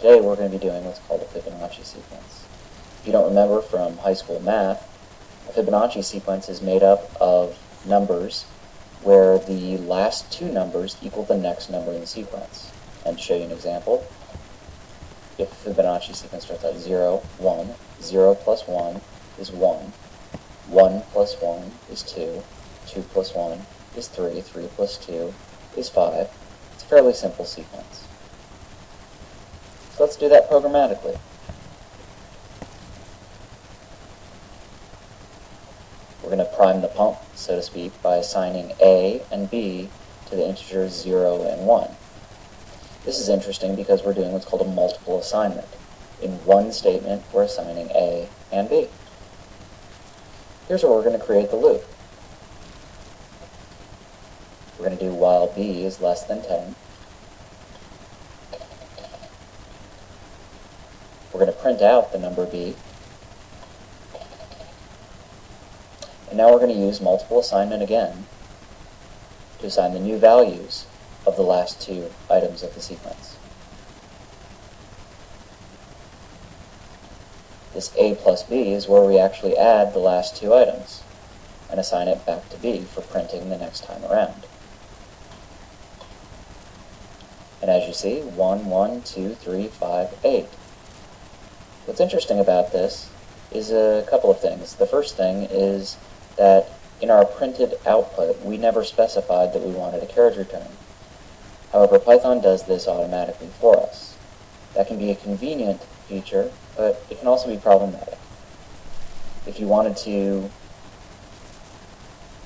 today we're going to be doing what's called a Fibonacci sequence. If you don't remember from high school math, a Fibonacci sequence is made up of numbers where the last two numbers equal the next number in the sequence. And to show you an example, if a Fibonacci sequence starts at 0, 1, 0 plus 1 is 1, 1 plus 1 is 2, 2 plus 1 is 3, 3 plus 2 is 5. It's a fairly simple sequence. So let's do that programmatically. We're going to prime the pump, so to speak, by assigning A and B to the integers 0 and 1. This is interesting because we're doing what's called a multiple assignment. In one statement, we're assigning A and B. Here's where we're going to create the loop. We're going to do while B is less than 10. We're going to print out the number B. And now we're going to use multiple assignment again to assign the new values of the last two items of the sequence. This A plus B is where we actually add the last two items and assign it back to B for printing the next time around. And as you see, 1, 1, 2, 3, 5, 8. What's interesting about this is a couple of things. The first thing is that in our printed output, we never specified that we wanted a carriage return. However, Python does this automatically for us. That can be a convenient feature, but it can also be problematic. If you wanted to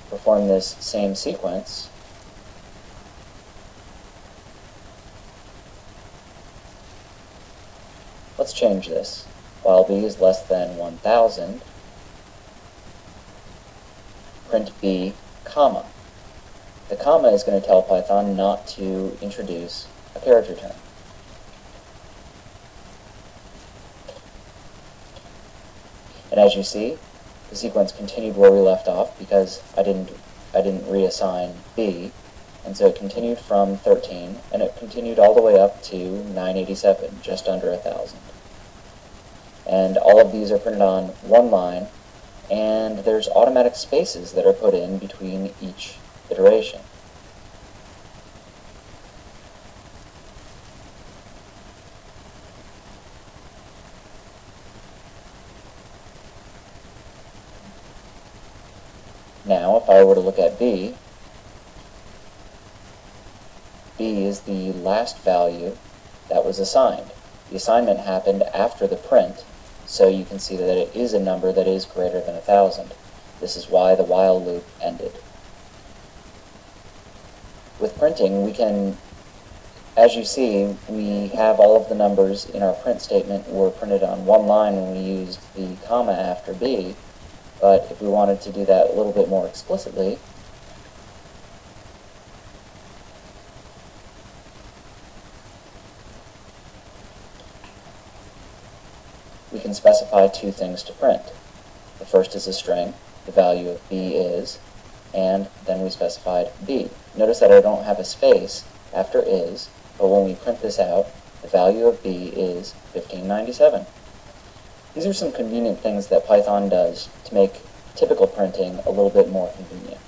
perform this same sequence, let's change this. While B is less than 1,000, print B, comma. The comma is going to tell Python not to introduce a carriage return. And as you see, the sequence continued where we left off because I didn't reassign B, and so it continued from 13, and it continued all the way up to 987, just under 1,000. And all of these are printed on one line, and there's automatic spaces that are put in between each iteration. Now, if I were to look at B, B is the last value that was assigned. The assignment happened after the print, so you can see that it is a number that is greater than 1,000. This is why the while loop ended. With printing, we can, as you see, we have all of the numbers in our print statement were printed on one line when we used the comma after B, but if we wanted to do that a little bit more explicitly, we can specify two things to print. The first is a string, the value of B is, and then we specified B. Notice that I don't have a space after is, but when we print this out, the value of B is 1597. These are some convenient things that Python does to make typical printing a little bit more convenient.